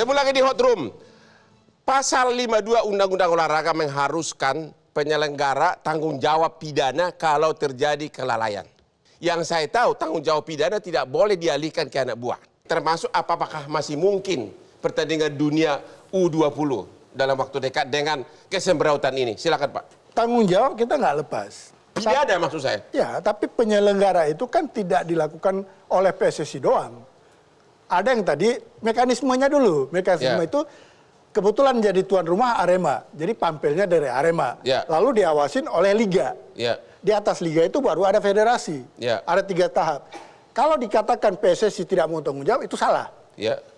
Temu lagi di Hot Room. Pasal 52 Undang-Undang Olahraga mengharuskan penyelenggara tanggung jawab pidana kalau terjadi kelalaian. Yang saya tahu tanggung jawab pidana tidak boleh dialihkan ke anak buah. Termasuk apakah masih mungkin pertandingan dunia U20 dalam waktu dekat dengan kesembrautan ini. Silakan Pak. Tanggung jawab kita nggak lepas. Pidana maksud saya. Ya, tapi penyelenggara itu kan tidak dilakukan oleh PSSI doang. Ada yang tadi mekanismenya dulu. Mekanisme itu kebetulan jadi tuan rumah Arema. Jadi pampilnya dari Arema. Lalu diawasin oleh Liga. Di atas Liga itu baru ada federasi. Ada 3 tahap. Kalau dikatakan PSSI tidak mau tanggung jawab itu salah.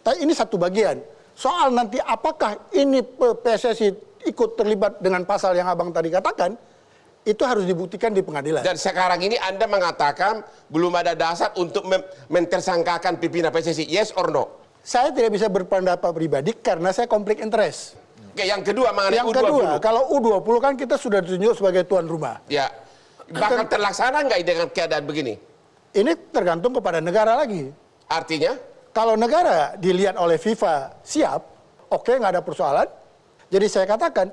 Tapi ini satu bagian. Soal nanti apakah ini PSSI ikut terlibat dengan pasal yang abang tadi katakan, itu harus dibuktikan di pengadilan. Dan sekarang ini Anda mengatakan belum ada dasar untuk mentersangkakan pimpinan PSSI, yes or no? Saya tidak bisa berpendapat pribadi karena saya konflik interest. Oke, yang kedua mengenai U20. Yang kedua, kalau U20 kan kita sudah ditunjuk sebagai tuan rumah. Ya, bakal terlaksana nggak dengan keadaan begini? Ini tergantung kepada negara lagi. Artinya? Kalau negara dilihat oleh FIFA siap, oke, nggak ada persoalan. Jadi saya katakan,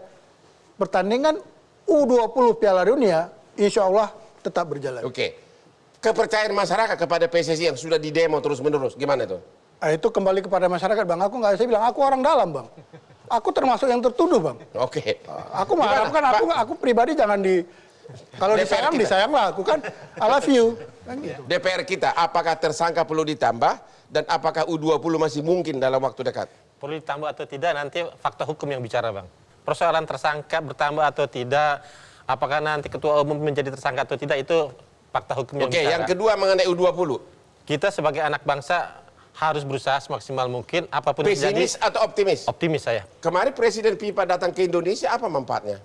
pertandingan U20 Piala Dunia, insya Allah tetap berjalan. Oke. Kepercayaan masyarakat kepada PSSI yang sudah didemo terus-menerus, gimana itu? Itu kembali kepada masyarakat, Bang. Aku nggak bisa bilang, aku orang dalam, Bang. Aku termasuk yang tertuduh, Bang. Oke. Aku mengharapkan, aku pribadi jangan di... Kalau disayang, disayanglah. Aku kan, I love you. Gitu. DPR kita, apakah tersangka perlu ditambah? Dan apakah U20 masih mungkin dalam waktu dekat? Perlu ditambah atau tidak, nanti fakta hukum yang bicara, Bang. Persoalan tersangka bertambah atau tidak, apakah nanti ketua umum menjadi tersangka atau tidak, itu fakta hukum yang bicara. Oke, yang kedua mengenai U20. Kita sebagai anak bangsa harus berusaha semaksimal mungkin, apapun yang terjadi. Pesimis atau optimis? Optimis saya. Kemarin Presiden FIFA datang ke Indonesia, apa manfaatnya?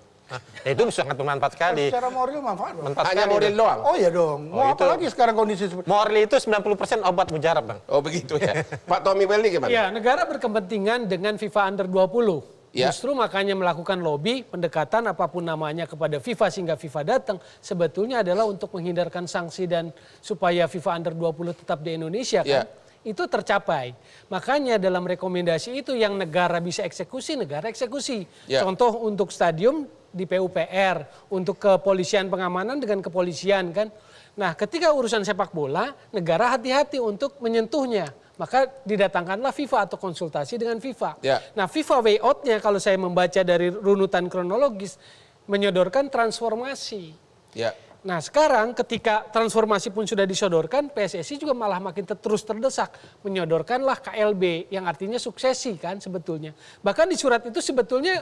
Itu sangat bermanfaat sekali. Secara moral manfaat. Hanya moral doang? Oh iya dong. Mau apa lagi sekarang kondisi seperti moral itu 90% obat mujarab, Bang. Oh begitu ya. Pak Tommy Welly gimana? Ya, negara berkepentingan dengan FIFA Under 20. Justru makanya melakukan lobby, pendekatan apapun namanya kepada FIFA sehingga FIFA datang. Sebetulnya adalah untuk menghindarkan sanksi dan supaya FIFA Under 20 tetap di Indonesia kan. Itu tercapai. Makanya dalam rekomendasi itu yang negara bisa eksekusi, negara eksekusi. Contoh untuk stadium di PUPR, untuk kepolisian pengamanan dengan kepolisian kan. Nah ketika urusan sepak bola, negara hati-hati untuk menyentuhnya. Maka didatangkanlah FIFA atau konsultasi dengan FIFA. Nah FIFA way out-nya kalau saya membaca dari runutan kronologis, menyodorkan transformasi. Nah sekarang ketika transformasi pun sudah disodorkan, PSSI juga malah makin terus terdesak. Menyodorkanlah KLB yang artinya suksesi kan sebetulnya. Bahkan di surat itu sebetulnya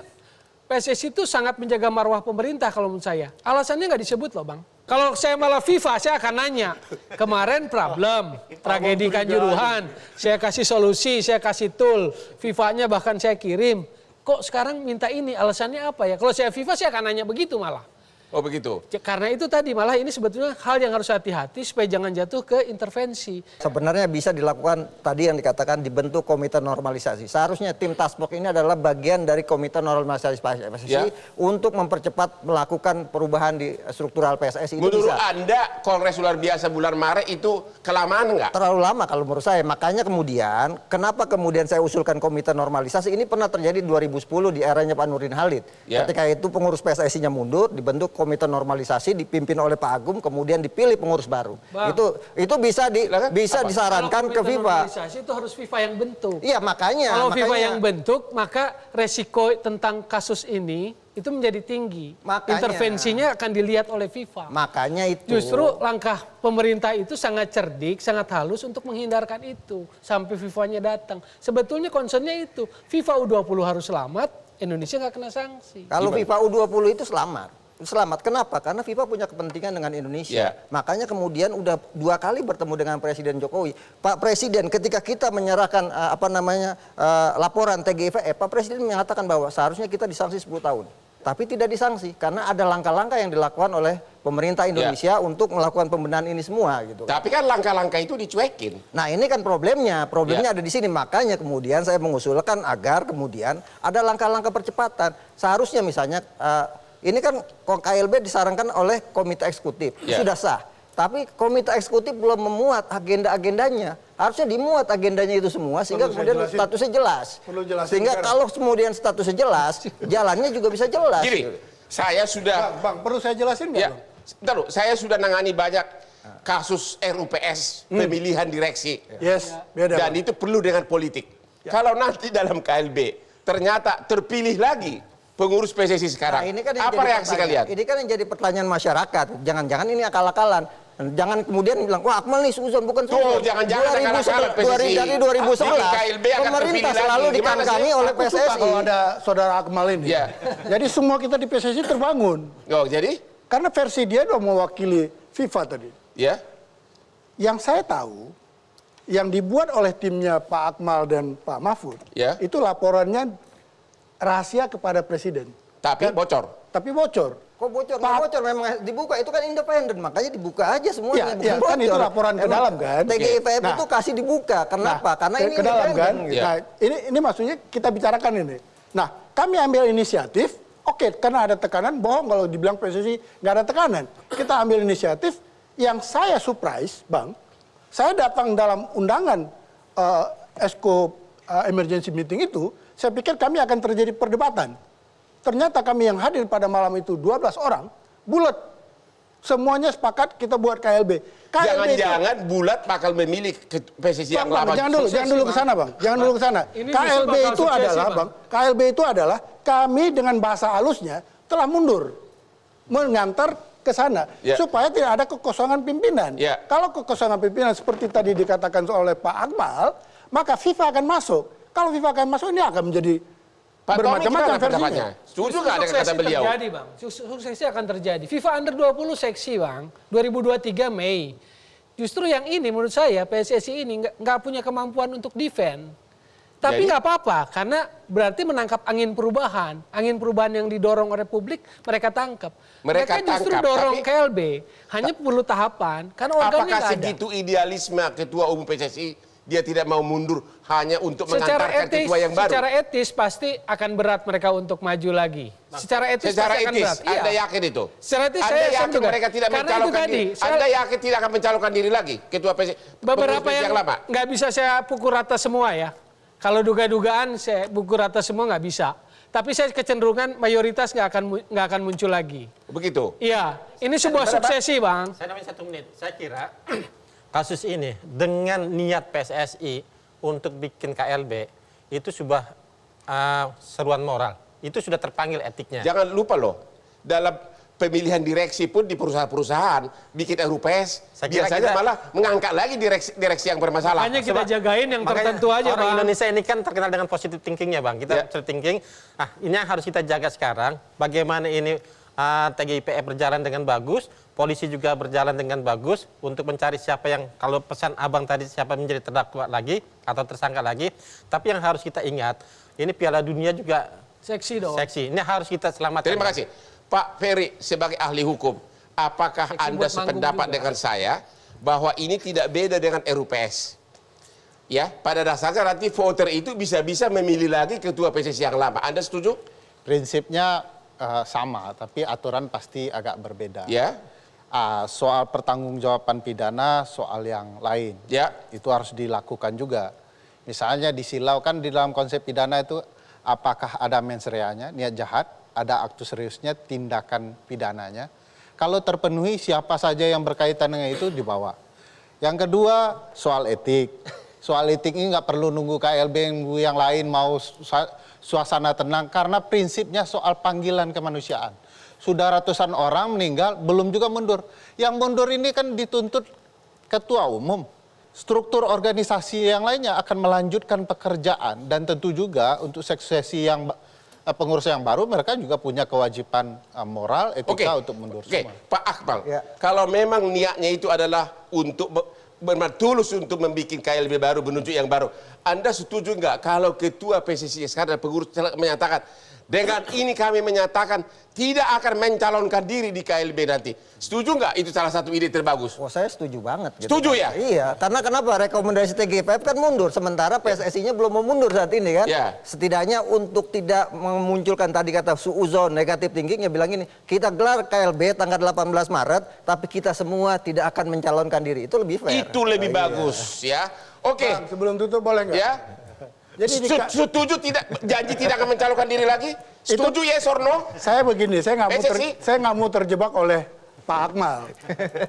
PSSI itu sangat menjaga marwah pemerintah kalau menurut saya. Alasannya nggak disebut loh Bang. Kalau saya malah FIFA, saya akan nanya. Kemarin problem, tragedi Kanjuruhan. Saya kasih solusi, saya kasih tool. FIFA-nya bahkan saya kirim. Kok sekarang minta ini, alasannya apa ya? Kalau saya FIFA, saya akan nanya begitu malah. Oh begitu. Karena itu tadi malah ini sebetulnya hal yang harus hati-hati supaya jangan jatuh ke intervensi. Sebenarnya bisa dilakukan tadi yang dikatakan dibentuk komite normalisasi. Seharusnya tim task force ini adalah bagian dari komite normalisasi PSSI untuk mempercepat melakukan perubahan di struktural PSSI. Menurut Anda Kongres luar biasa bulan Maret itu kelamaan nggak? Terlalu lama kalau menurut saya. Makanya kemudian kenapa kemudian saya usulkan komite normalisasi ini pernah terjadi 2010 di eranya Pak Nurdin Halid. Ketika itu pengurus PSSI-nya mundur, dibentuk komite normalisasi dipimpin oleh Pak Agung, kemudian dipilih pengurus baru. Bang, itu bisa disarankan ke FIFA. Normalisasi itu harus FIFA yang bentuk. Iya makanya. Kalau FIFA yang bentuk, maka resiko tentang kasus ini itu menjadi tinggi. Intervensinya akan dilihat oleh FIFA. Makanya itu. Justru langkah pemerintah itu sangat cerdik, sangat halus untuk menghindarkan itu sampai FIFA-nya datang. Sebetulnya concernnya itu FIFA U20 harus selamat, Indonesia nggak kena sanksi. Kalau FIFA U20 itu selamat. Kenapa? Karena FIFA punya kepentingan dengan Indonesia. Makanya kemudian udah 2 kali bertemu dengan Presiden Jokowi. Pak Presiden ketika kita menyerahkan laporan TGIF, Pak Presiden mengatakan bahwa seharusnya kita disanksi 10 tahun. Tapi tidak disanksi karena ada langkah-langkah yang dilakukan oleh pemerintah Indonesia untuk melakukan pembenahan ini semua gitu. Tapi kan langkah-langkah itu dicuekin. Nah ini kan problemnya ada di sini. Makanya kemudian saya mengusulkan agar kemudian ada langkah-langkah percepatan. Seharusnya misalnya ini kan KLB disarankan oleh komite eksekutif, sudah sah. Tapi komite eksekutif belum memuat agenda-agendanya. Harusnya dimuat agendanya itu semua sehingga kemudian statusnya jelas. Sehingga kalau kemudian statusnya jelas, jalannya juga bisa jelas. Gini, saya sudah... Bang, perlu saya jelasin nggak, Ya, Bang? bentar loh, saya sudah nangani banyak kasus RUPS, pemilihan direksi. Yes, beda. Dan Bang. itu perlu dengan politik. Kalau nanti dalam KLB ternyata terpilih lagi pengurus PSSI sekarang, Nah, ini kan yang apa jadi reaksi kalian? Ini kan yang jadi pertanyaan masyarakat. Jangan-jangan ini akal-akalan. Jangan kemudian bilang, wah Akmal nih suzon, bukan Tuh, suzon. jangan-jangan akal-akalan PSSI. Dari 2011, KLB akan pemerintah terpilih selalu lagi. Gimana dikangkangi sih? oleh Aku suka PSSI. kalau ada saudara Akmal ini. Ya. Jadi semua kita di PSSI terbangun. Oh, jadi? Karena versi dia udah mewakili FIFA tadi. Ya. Yang saya tahu, yang dibuat oleh timnya Pak Akmal dan Pak Mahfud, Ya. itu laporannya rahasia kepada Presiden. Tapi bocor. Tapi bocor. Kok bocor? Nggak bocor, memang dibuka. Itu kan independen, makanya dibuka aja semuanya. Ya, kan itu laporan ke dalam kan. TGIPF Nah, itu kasih dibuka. Kenapa? Karena ini ke dalam kan. independen. Ya. Nah, ini maksudnya kita bicarakan ini. Nah, kami ambil inisiatif. Oke, karena ada tekanan, bohong kalau dibilang PSSI nggak ada tekanan. Kita ambil inisiatif. Yang saya surprise, Bang, saya datang dalam undangan Esko emergency meeting itu, saya pikir kami akan terjadi perdebatan. Ternyata kami yang hadir pada malam itu 12 orang, bulat. Semuanya sepakat kita buat KLB. Jangan-jangan bulat bakal memilih ke PSSI yang lama. Jangan dulu ke sana, Bang. Jangan dulu ke sana. Ini KLB justru bakal itu suksesi, adalah, Bang. Bang, KLB itu adalah kami dengan bahasa halusnya telah mundur mengantar ke sana Ya. supaya tidak ada kekosongan pimpinan. Ya. Kalau kekosongan pimpinan seperti tadi dikatakan oleh Pak Akmal, maka FIFA akan masuk. Kalau FIFA akan masuk, ini akan menjadi Pak Tommy bermacam-macam gimana versinya. pendapatnya? Setuju nggak dengan kata Suksesi beliau? terjadi, Bang. Suksesi akan terjadi. FIFA Under 20 seksi, Bang. 2023 Mei. Justru yang ini menurut saya PSSI ini nggak punya kemampuan untuk defend. Tapi Jadi? nggak apa-apa, karena berarti menangkap angin perubahan. Angin perubahan yang didorong oleh publik, mereka tangkap. Mereka justru tangkap, dorong tapi- KLB. Hanya perlu tahapan, karena organnya Apakah nggak ada. segitu idealisme Ketua Umum PSSI dia tidak mau mundur hanya untuk Secara mengantarkan etis, ketua yang baru? secara etis pasti akan berat mereka untuk maju lagi. Secara etis Secara pasti akan etis, berat. Iya. Anda yakin itu? Secara etis Anda saya yakin juga. mereka tidak Karena itu mencalonkan tadi, diri? Anda yakin tidak akan mencalonkan diri lagi Ketua PSSI? Beberapa pengurus yang lama? nggak bisa saya pukul rata semua ya. Kalau duga-dugaan saya pukul rata semua nggak bisa. Tapi saya kecenderungan mayoritas nggak akan muncul lagi. Begitu. Iya, ini sebuah suksesi, Bang. Saya namanya 1 menit. Saya kira kasus ini dengan niat PSSI untuk bikin KLB itu sebuah seruan moral. Itu sudah terpanggil etiknya. Jangan lupa loh, dalam pemilihan direksi pun di perusahaan-perusahaan bikin RUPS, Saya kira biasanya kita- malah mengangkat lagi direksi yang bermasalah. Makanya kita Sebab- jagain yang Makanya tertentu aja, orang Bang. Indonesia ini kan terkenal dengan positive thinkingnya, Bang. Kita Ya. positive thinking. Nah, ini yang harus kita jaga sekarang. Bagaimana ini TGIPF berjalan dengan bagus, polisi juga berjalan dengan bagus untuk mencari siapa yang, kalau pesan Abang tadi, siapa menjadi terdakwa lagi atau tersangka lagi. Tapi yang harus kita ingat, ini Piala Dunia juga Seksi dong. seksi. Ini harus kita selamatkan. Terima kasih. Pak Ferry sebagai ahli hukum, apakah Seksi Anda buat manggung sependapat juga. dengan saya bahwa ini tidak beda dengan RUPS? Ya, pada dasarnya nanti voter itu bisa-bisa memilih lagi ketua PSSI yang lama. Anda setuju? Prinsipnya sama, tapi aturan pasti agak berbeda. Ya. Soal pertanggungjawaban pidana, soal yang lain. Ya. Itu harus dilakukan juga. Misalnya di silau kan di dalam konsep pidana itu apakah ada mens reanya, niat jahat, ada aktus seriusnya, tindakan pidananya. Kalau terpenuhi siapa saja yang berkaitan dengan itu dibawa. Yang kedua soal etik. Soal etik ini nggak perlu nunggu KLB yang lain mau suasana tenang karena prinsipnya soal panggilan kemanusiaan. Sudah ratusan orang meninggal, belum juga mundur. Yang mundur ini kan dituntut ketua umum. Struktur organisasi yang lainnya akan melanjutkan pekerjaan dan tentu juga untuk suksesi yang pengurus yang baru mereka juga punya kewajiban moral, etika untuk mundur semua. Pak Akmal, Ya. kalau memang niatnya itu adalah untuk tulus untuk membuat KLB baru, menuju yang baru, Anda setuju nggak kalau ketua PSSI sekarang pengurus menyatakan Dengan ini kami menyatakan tidak akan mencalonkan diri di KLB nanti. Setuju nggak? Itu salah satu ide terbagus. Oh, saya setuju banget. Gitu. Setuju ya? Iya, karena kenapa? Rekomendasi TGIPF kan mundur, sementara PSSI-nya belum mau mundur saat ini kan. Ya. Setidaknya untuk tidak memunculkan tadi kata suuzon, negatif thinking, bilang ini, kita gelar KLB tanggal 18 Maret, tapi kita semua tidak akan mencalonkan diri. Itu lebih fair. Itu lebih bagus ya. Oke. Bang, sebelum tutup boleh nggak? Ya. Jadi Setuju tidak, janji tidak akan mencalonkan diri lagi? Setuju yes or no? saya begini, saya PSSI? nggak mau terjebak oleh Pak Akmal.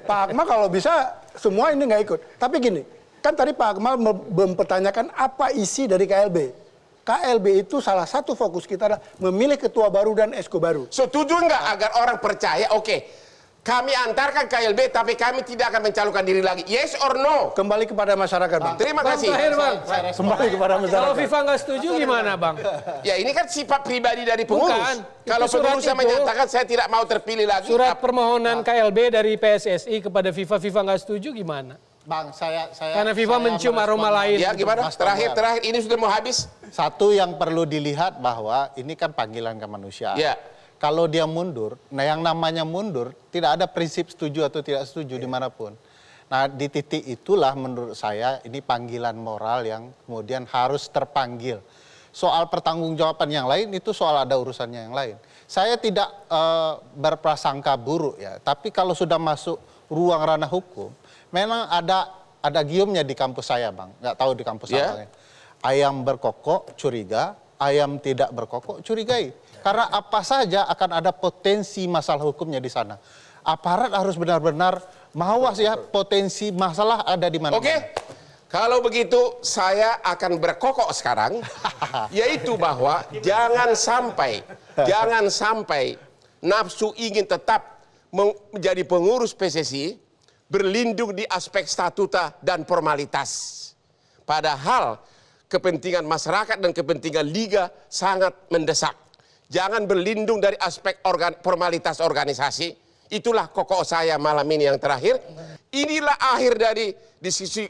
Pak Akmal kalau bisa semua ini nggak ikut. Tapi gini, kan tadi Pak Akmal mempertanyakan apa isi dari KLB. KLB itu salah satu fokus kita adalah memilih ketua baru dan esko baru. Setuju nggak agar orang percaya? Oke, kami antarkan KLB tapi kami tidak akan mencalonkan diri lagi. Yes or no? Kembali kepada masyarakat, Bang. Terima Bang, kasih. terakhir, Bang. Kembali kepada Kalau masyarakat. FIFA nggak setuju gimana, Bang? Ya ini kan sifat pribadi dari pengurus. Bukan. Kalau Itu surat pengurusnya itu, menyatakan saya tidak mau terpilih lagi. Surat permohonan KLB dari PSSI kepada FIFA, FIFA nggak setuju gimana? Bang, saya Karena FIFA mencium aroma lain. Ya gimana? Mas Terakhir ini sudah mau habis. Satu yang perlu dilihat bahwa ini kan panggilan kemanusiaan. Ya. Kalau dia mundur, nah yang namanya mundur tidak ada prinsip setuju atau tidak setuju dimanapun. Nah di titik itulah menurut saya ini panggilan moral yang kemudian harus terpanggil. Soal pertanggungjawaban yang lain itu soal ada urusannya yang lain. Saya tidak berprasangka buruk ya, tapi kalau sudah masuk ruang ranah hukum, memang ada giumnya di kampus saya, Bang. Nggak tahu di kampus apa. Ayam berkokok curiga, ayam tidak berkokok curigai. Karena apa saja akan ada potensi masalah hukumnya di sana. Aparat harus benar-benar mawas ya potensi masalah ada di mana. Oke. Kalau begitu saya akan berkokok sekarang, yaitu bahwa jangan sampai nafsu ingin tetap menjadi pengurus PSSI berlindung di aspek statuta dan formalitas. Padahal kepentingan masyarakat dan kepentingan liga sangat mendesak. Jangan berlindung dari aspek formalitas organisasi. Itulah kokok saya malam ini yang terakhir. Inilah akhir dari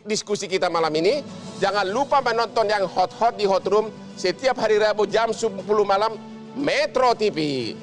diskusi kita malam ini. Jangan lupa menonton yang hot-hot di Hot Room setiap hari Rabu jam 10 malam Metro TV.